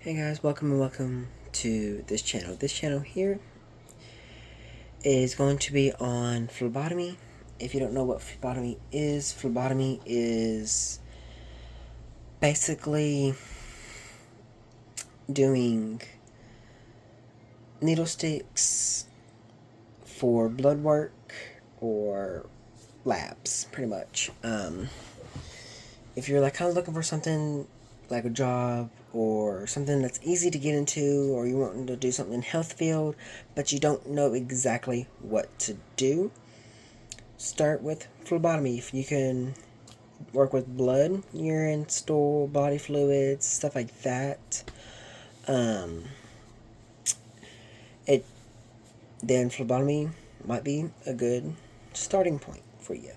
Hey guys, welcome and welcome to this channel. This channel here is going to be on phlebotomy. If you don't know what phlebotomy is basically doing needle sticks for blood work or labs, pretty much. If you're like kind of looking for something like a job or something that's easy to get into, or you want to do something in health field but you don't know exactly what to do, start with phlebotomy. If you can work with blood, urine, stool, body fluids, stuff like that, um, it then phlebotomy might be a good starting point for you.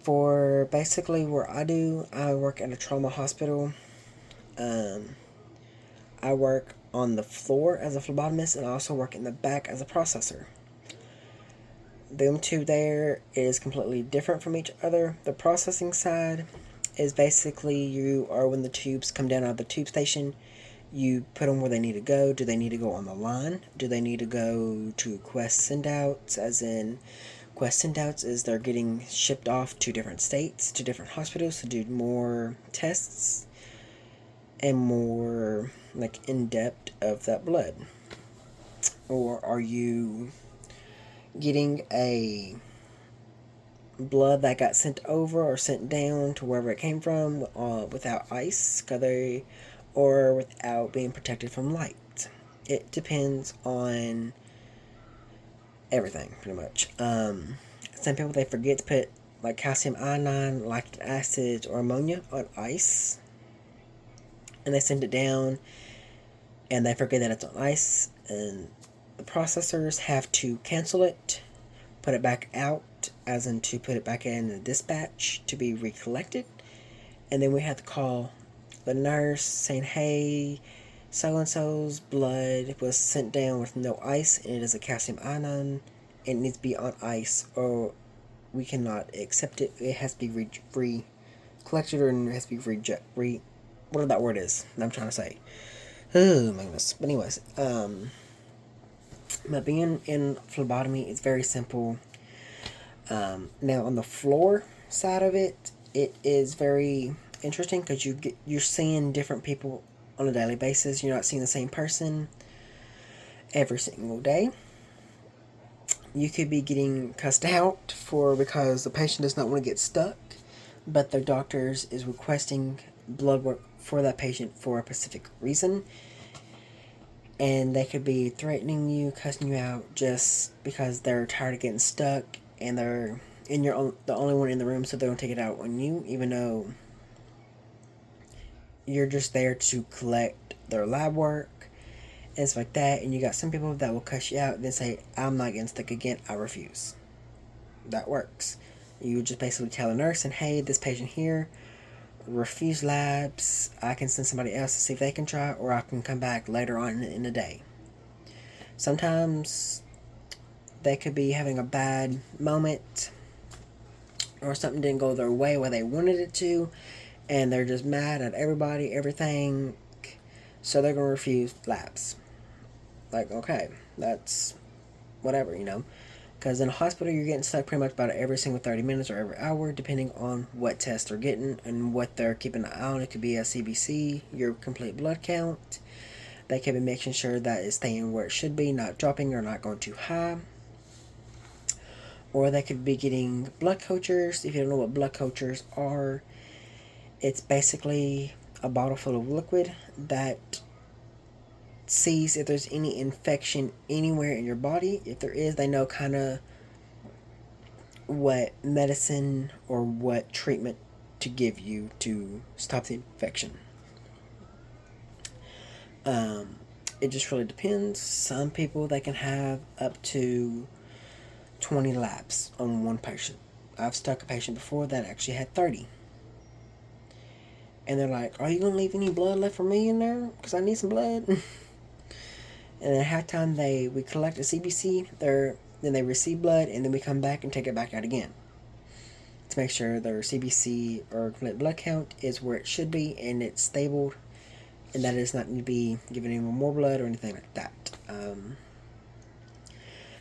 For basically where I work at a trauma hospital. I work on the floor as a phlebotomist, and I also work in the back as a processor. Them two there is completely different from each other. The processing side is basically you are when the tubes come down out of the tube station, you put them where they need to go. Do they need to go on the line? Do they need to go to quest send-outs? As in, quest send-outs is they're getting shipped off to different states, to different hospitals to do more tests and more like in-depth of that blood. Or are you getting a blood that got sent over or sent down to wherever it came from without ice, or without being protected from light? It depends on everything, pretty much. Some people, they forget to put like calcium iodine, lactic acid, or ammonia on ice, and they send it down, and they forget that it's on ice, and the processors have to cancel it, put it back out, as in to put it back in the dispatch to be recollected, and then we have to call the nurse saying, hey, so-and-so's blood was sent down with no ice, and it is a calcium ion. It needs to be on ice, or we cannot accept it. It has to be re-collected, or it has to be whatever that word is that I'm trying to say. Oh my goodness. But anyways, but being in phlebotomy is very simple. Now on the floor side of it, it is very interesting because you're seeing different people on a daily basis. You're not seeing the same person every single day. You could be getting cussed out because the patient does not want to get stuck, but their doctors is requesting blood work for that patient for a specific reason. And they could be threatening you, cussing you out just because they're tired of getting stuck, and you're the only one in the room, so they don't take it out on you, even though you're just there to collect their lab work and stuff like that. And you got some people that will cuss you out and then say, I'm not getting stuck again, I refuse. That works. You just basically tell a nurse, and hey, this patient here refuse labs. I can send somebody else to see if they can try, or I can come back later on in the day. Sometimes they could be having a bad moment, or something didn't go their way where they wanted it to, and they're just mad at everybody, everything, so they're going to refuse labs. Like, okay, that's whatever, because in a hospital, you're getting stuck pretty much about every single 30 minutes or every hour, depending on what test they're getting and what they're keeping an eye on. It could be a CBC, your complete blood count. They could be making sure that it's staying where it should be, not dropping or not going too high. Or they could be getting blood cultures. If you don't know what blood cultures are, it's basically a bottle full of liquid that sees if there's any infection anywhere in your body. If there is, they know kind of what medicine or what treatment to give you to stop the infection. It just really depends. Some people, they can have up to 20 labs on one patient. I've stuck a patient before that actually had 30. And they're like, are you going to leave any blood left for me in there? Because I need some blood. And at halftime, we collect a CBC, then they receive blood, and then we come back and take it back out again to make sure their CBC or blood count is where it should be and it's stable and that does not need to be given any more blood or anything like that.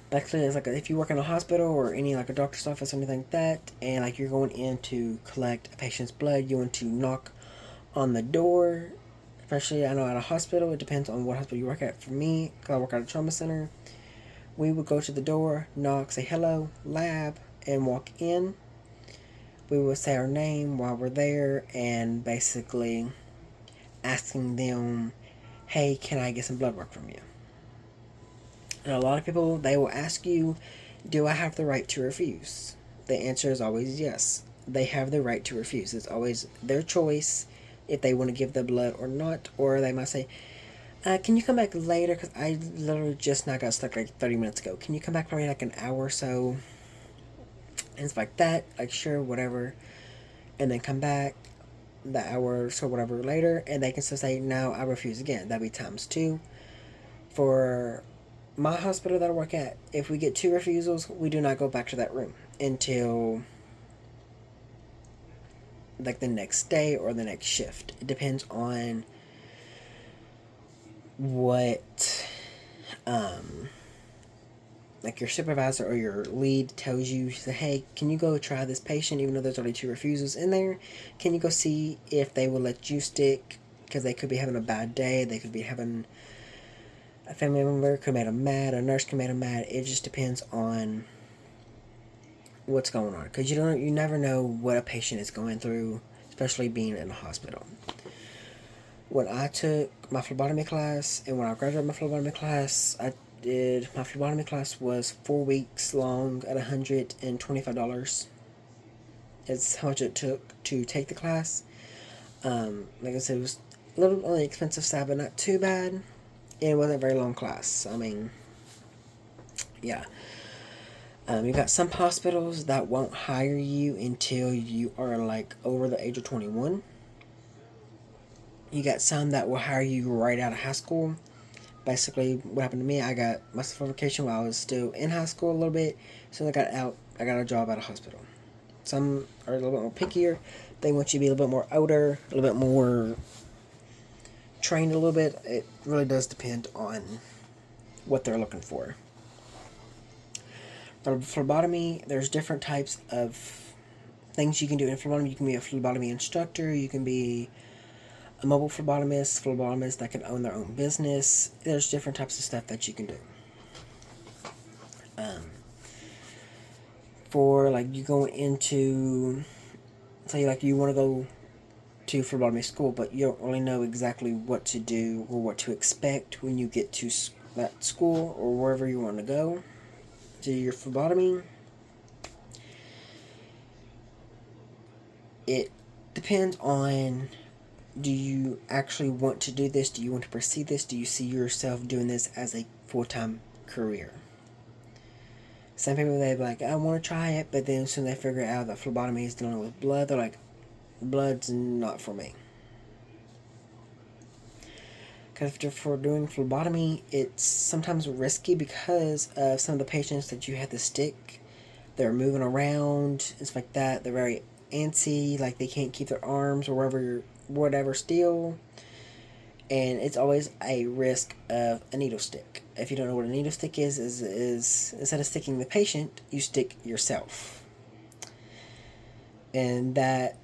Basically, it's like if you work in a hospital or any like a doctor's office or anything like that, and like you're going in to collect a patient's blood, you want to knock on the door. Especially, I know at a hospital, it depends on what hospital you work at. For me, because I work at a trauma center, we would go to the door, knock, say hello, lab, and walk in. We would say our name while we're there, and basically asking them, hey, can I get some blood work from you? And a lot of people, they will ask you, do I have the right to refuse? The answer is always yes. They have the right to refuse. It's always their choice if they want to give the blood or not. Or they might say, can you come back later? Because I literally just now got stuck like 30 minutes ago. Can you come back probably like an hour or so? And it's like that. Like, sure, whatever. And then come back the hour or so, whatever, later. And they can still say, no, I refuse again. That'd be times 2. For my hospital that I work at, if we get 2 refusals, we do not go back to that room until like the next day or the next shift. It depends on what like your supervisor or your lead tells you. Say, hey, can you go try this patient even though there's only 2 refusals in there? Can you go see if they will let you stick? Because they could be having a bad day. They could be having a family member could make them mad. A nurse could make them mad. It just depends on what's going on. Because you never know what a patient is going through, especially being in a hospital. When I took my phlebotomy class and when I graduated my phlebotomy class, my phlebotomy class was 4 weeks long at $125. It's how much it took to take the class. Like I said, it was a little on the expensive side, but not too bad. And it wasn't a very long class. I mean, yeah. You got some hospitals that won't hire you until you are like over the age of 21. You got some that will hire you right out of high school. Basically, what happened to me, I got my certification while I was still in high school a little bit. So I got out, I got a job at a hospital. Some are a little bit more pickier. They want you to be a little bit more older, a little bit more trained a little bit. It really does depend on what they're looking for. For phlebotomy, there's different types of things you can do in phlebotomy. You can be a phlebotomy instructor. You can be a mobile phlebotomist that can own their own business. There's different types of stuff that you can do. For like you going into, say like you want to go to phlebotomy school, but you don't really know exactly what to do or what to expect when you get to that school or wherever you want to go to your phlebotomy. It depends on, do you actually want to do this? Do you want to pursue this? Do you see yourself doing this as a full-time career? Some people, they're like, I want to try it, but then as soon as they figure out that phlebotomy is dealing with blood, they're like, blood's not for me. Because for doing phlebotomy, it's sometimes risky because of some of the patients that you have to stick. They're moving around, it's like that. They're very antsy, like they can't keep their arms or whatever still. And it's always a risk of a needle stick. If you don't know what a needle stick is instead of sticking the patient, you stick yourself. And that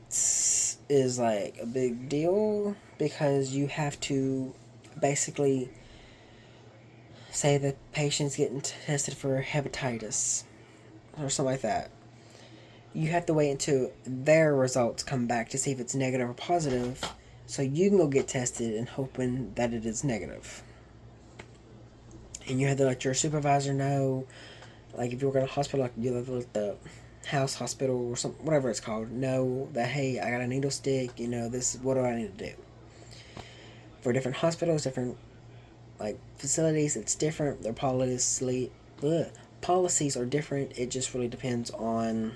is like a big deal because you have to basically say the patient's getting tested for hepatitis or something like that. You have to wait until their results come back to see if it's negative or positive, so you can go get tested and hoping that it is negative. And you have to let your supervisor know, like if you work at a hospital, like you let the house hospital or something, whatever it's called, know that, hey, I got a needle stick, this is what do I need to do. For different hospitals, different like facilities, it's different. Their policies are different. It just really depends on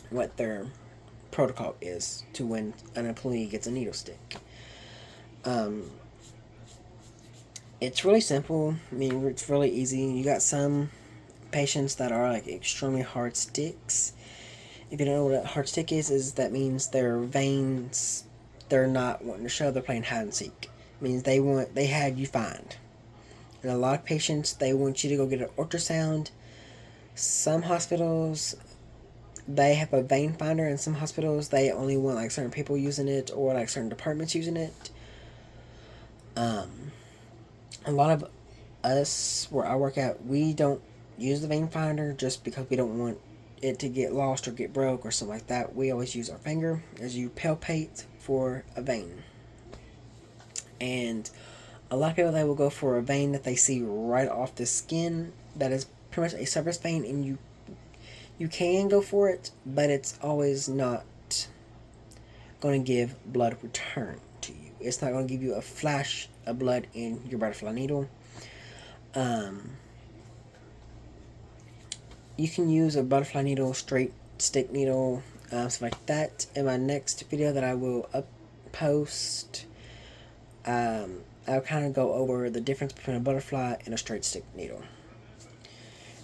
what their protocol is to when an employee gets a needle stick. It's really simple. I mean, it's really easy. You got some patients that are like extremely hard sticks. If you don't know what a hard stick is that means their veins they're not wanting to show, they're playing hide and seek. It means they had you find. And a lot of patients, they want you to go get an ultrasound. Some hospitals, they have a vein finder, and some hospitals, they only want like certain people using it or like certain departments using it. A lot of us, where I work at, we don't use the vein finder just because we don't want it to get lost or get broke or something like that. We always use our finger as you palpate for a vein. And a lot of people, they will go for a vein that they see right off the skin that is pretty much a surface vein, and you can go for it, but it's always not going to give blood return to you. It's not going to give you a flash of blood in your butterfly needle. You can use a butterfly needle, straight stick needle, stuff like that. In my next video that I will post, I'll kind of go over the difference between a butterfly and a straight stick needle.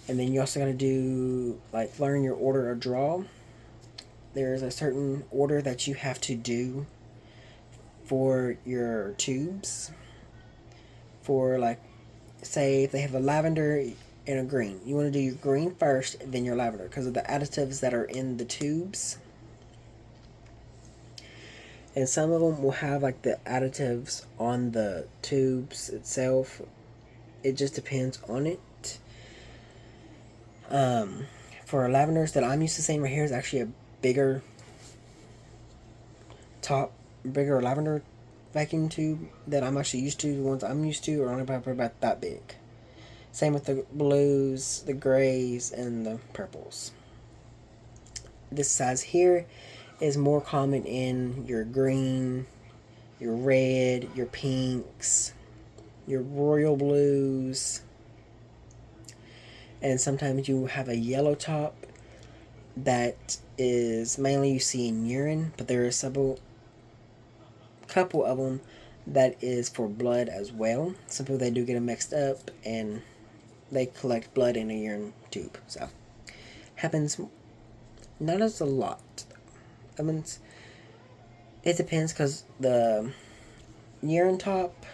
And then you're also going to do, like, learn your order of draw. There's a certain order that you have to do for your tubes. For, like, say if they have a lavender and a green, you want to do your green first, then your lavender, because of the additives that are in the tubes. And some of them will have like the additives on the tubes itself. It just depends on it. For lavenders that I'm used to seeing right here is actually a bigger lavender vacuum tube that I'm actually used to. The ones I'm used to are only about that big. Same with the blues, the grays, and the purples. This size here is more common in your green, your red, your pinks, your royal blues, and sometimes you have a yellow top that is mainly you see in urine, but there are several couple of them that is for blood as well. Some people, they do get them mixed up and they collect blood in a urine tube. So happens not as a lot. I mean, it depends, because the urine top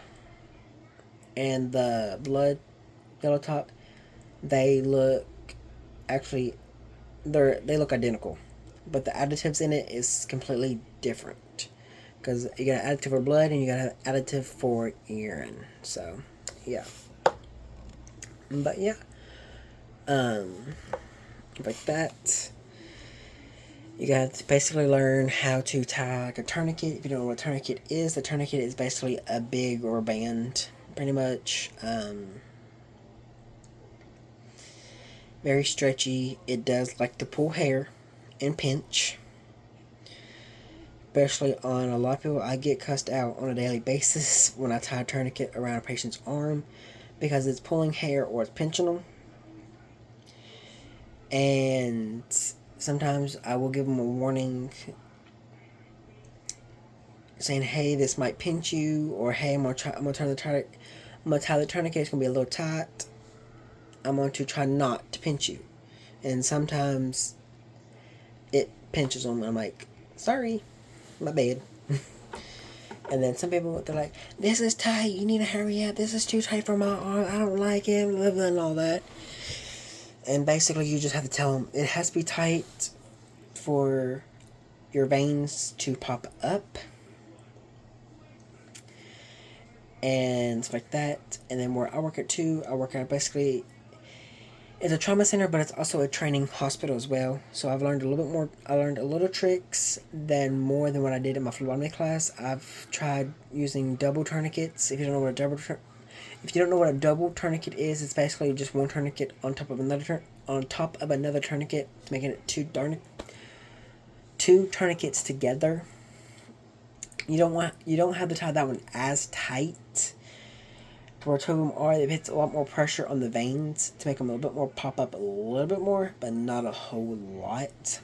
and the blood yellow top, they look identical, but the additives in it is completely different, because you got an additive for blood and you got an additive for urine. So yeah, but yeah, like that. You got to basically learn how to tie like a tourniquet. If you don't know what a tourniquet is, the tourniquet is basically a big rubber band, pretty much. Very stretchy. It does like to pull hair and pinch. Especially on a lot of people, I get cussed out on a daily basis when I tie a tourniquet around a patient's arm because it's pulling hair or it's pinching them. And sometimes I will give them a warning saying, hey, this might pinch you, or hey, I'm gonna tie the tourniquet, it's gonna be a little tight. I'm going to try not to pinch you. And sometimes it pinches them and I'm like, sorry, my bad. And then some people, they're like, this is tight, you need to hurry up, this is too tight for my arm, I don't like it, blah, blah, and all that. And basically you just have to tell them it has to be tight for your veins to pop up and stuff like that. And then where I work at too, I work at basically, it's a trauma center, but it's also a training hospital as well. So I've learned a little bit more. I learned a little tricks more than what I did in my phlebotomy class. I've tried using double tourniquets. If you don't know what a double tourniquet is, it's basically just one tourniquet on top of another tourniquet, making it two tourniquets together. You don't have to tie that one as tight. Where two of them are, it puts a lot more pressure on the veins to make them a little bit more pop up a little bit more, but not a whole lot.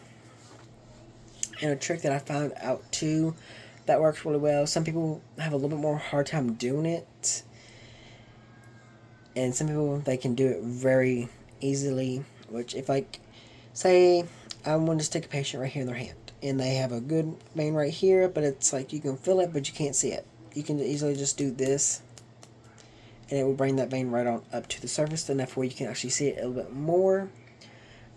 And a trick that I found out too that works really well. Some people have a little bit more hard time doing it, and some people, they can do it very easily. Which, if, like, say I want to stick a patient right here in their hand, and they have a good vein right here, but it's like you can feel it, but you can't see it. You can easily just do this, and it will bring that vein right on up to the surface, enough where you can actually see it a little bit more,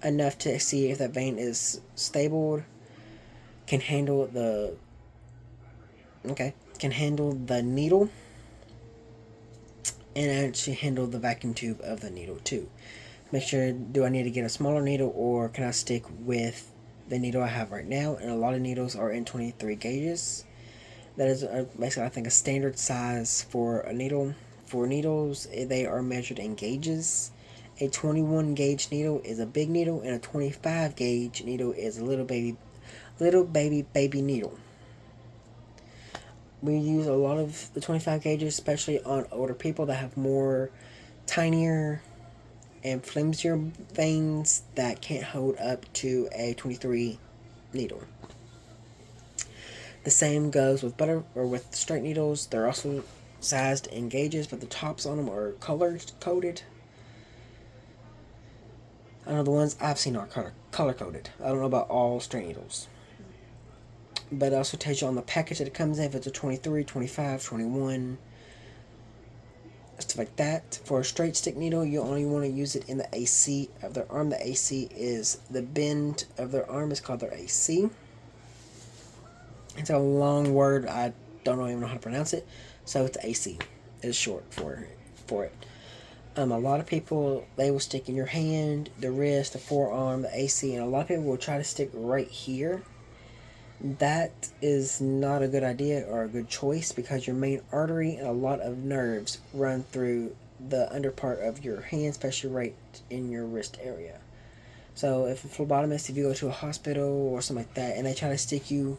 enough to see if that vein is stable, can handle the needle, and actually handle the vacuum tube of the needle too. Make sure, do I need to get a smaller needle, or can I stick with the needle I have right now? And a lot of needles are in 23 gauges. That is basically, I think, a standard size for a needle. For needles, they are measured in gauges. A 21 gauge needle is a big needle, and a 25 gauge needle is a little baby needle. We use a lot of the 25 gauges, especially on older people that have more tinier and flimsier veins that can't hold up to a 23 needle. The same goes with with straight needles. They're also sized in gauges, but the tops on them are color coded. I know the ones I've seen are color coded. I don't know about all straight needles. But it also tells you on the package that it comes in if it's a 23, 25, 21, stuff like that. For a straight stick needle, you only want to use it in the AC of their arm. The AC is the bend of their arm is called their AC. It's a long word. I don't even know how to pronounce it. So it's AC is short for it. A lot of people, they will stick in your hand, the wrist, the forearm, the AC, and a lot of people will try to stick right here. That is not a good idea or a good choice, because your main artery and a lot of nerves run through the under part of your hand, especially right in your wrist area. So if a phlebotomist, if you go to a hospital or something like that, and they try to stick you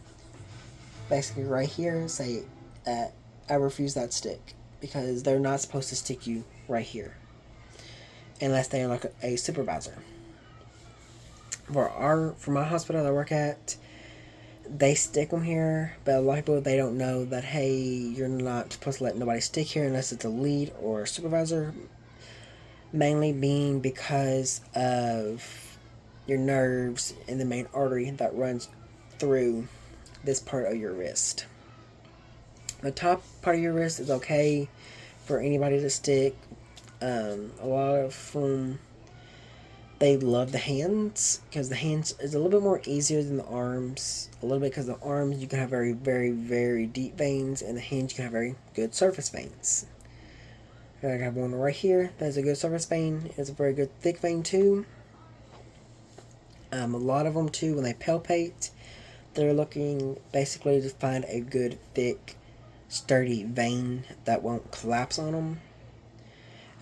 basically right here, say, I refuse that stick, because they're not supposed to stick you right here unless they're like a supervisor. For my hospital that I work at, they stick them here, but a lot of people, they don't know that, hey, you're not supposed to let nobody stick here unless it's a lead or a supervisor, mainly being because of your nerves and the main artery that runs through this part of your wrist. The top part of your wrist is okay for anybody to stick. A lot of them, they love the hands, because the hands is a little bit more easier than the arms. A little bit, because the arms, you can have very, very, very deep veins, and the hands, you can have very good surface veins. I have one right here. That's a good surface vein. It's a very good thick vein too. A lot of them too, when they palpate, they're looking basically to find a good, thick, sturdy vein that won't collapse on them.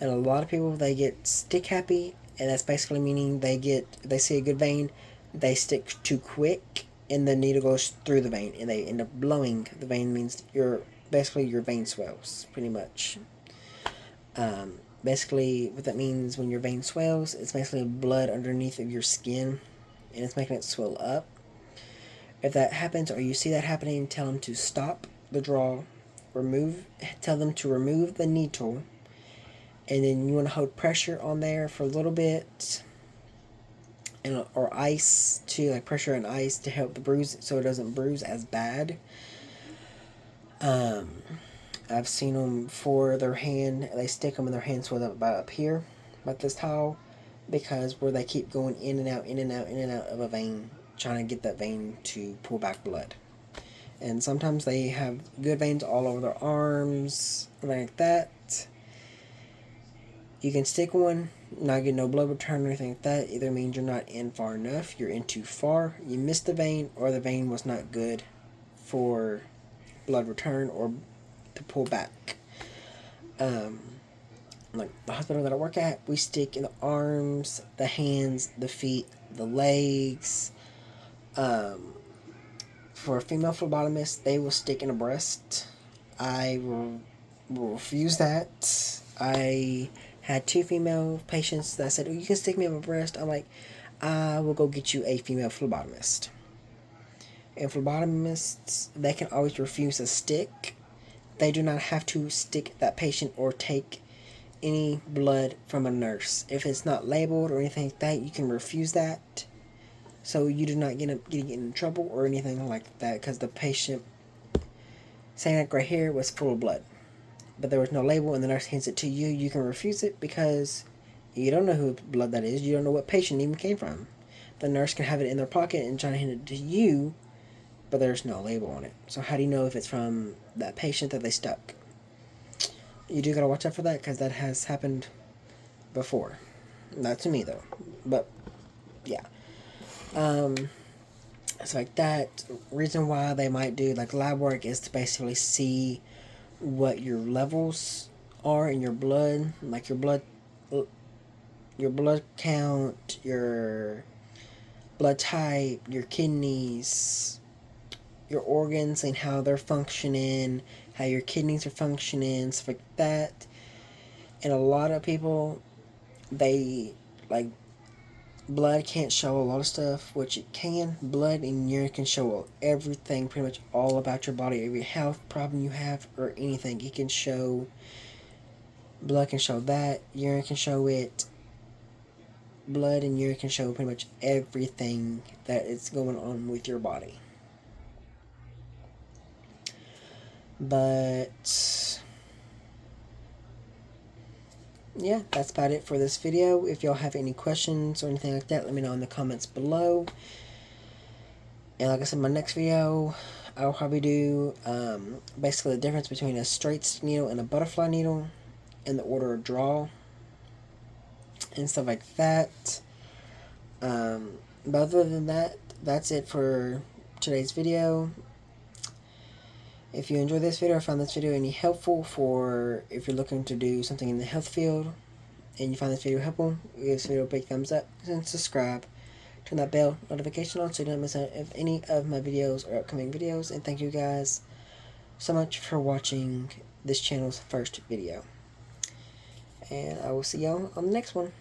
And a lot of people, they get stick happy, and that's basically meaning they see a good vein, they stick too quick, and the needle goes through the vein, and they end up blowing the vein. Means your vein swells, pretty much. Basically, what that means, when your vein swells, it's basically blood underneath of your skin, and it's making it swell up. If that happens, or you see that happening, tell them to stop the draw, tell them to remove the needle, and then you want to hold pressure on there for a little bit, or ice too, like pressure and ice to help the bruise, so it doesn't bruise as bad. I've seen them for their hand, they stick them in their hand swelled up about up here, like this towel, because where they keep going in and out, in and out, in and out of a vein, trying to get that vein to pull back blood. And sometimes they have good veins all over their arms, like that. You can stick one, not get no blood return or anything like that. Either means you're not in far enough, you're in too far, you missed the vein, or the vein was not good for blood return or to pull back. Like the hospital that I work at, we stick in the arms, the hands, the feet, the legs. For a female phlebotomist, they will stick in a breast. I will refuse that. I had 2 female patients that said, "Oh, you can stick me in my breast." I'm like, I will go get you a female phlebotomist. And phlebotomists, they can always refuse a stick. They do not have to stick that patient or take any blood from a nurse. If it's not labeled or anything like that, you can refuse that. so you do not get in trouble or anything like that, because the patient saying like right here was full of blood, but there was no label, and the nurse hands it to you. You can refuse it because you don't know who blood that is. You don't know what patient even came from. The nurse can have it in their pocket and try to hand it to you, but there's no label on it. So how do you know if it's from that patient that they stuck? You do gotta watch out for that, because that has happened before. Not to me though, but yeah. It's like that. Reason why they might do like lab work is to basically see what your levels are in your blood, like your blood count, your blood type, your kidneys, your organs and how they're functioning, how your kidneys are functioning, stuff like that. And a lot of people, they like, blood can't show a lot of stuff, which it can. Blood and urine can show everything, pretty much all about your body, every health problem you have or anything. It can show, blood can show that, urine can show it. Blood and urine can show pretty much everything that is going on with your body. But yeah, that's about it for this video. If y'all have any questions or anything like that, let me know in the comments below. And like I said, my next video, I'll probably do basically the difference between a straight needle and a butterfly needle, and the order of draw, and stuff like that. But other than that, that's it for today's video. If you enjoyed this video or found this video any helpful, for if you're looking to do something in the health field and you find this video helpful, give this video a big thumbs up and subscribe. Turn that bell notification on so you don't miss out of any of my videos or upcoming videos. And thank you guys so much for watching this channel's first video. And I will see y'all on the next one.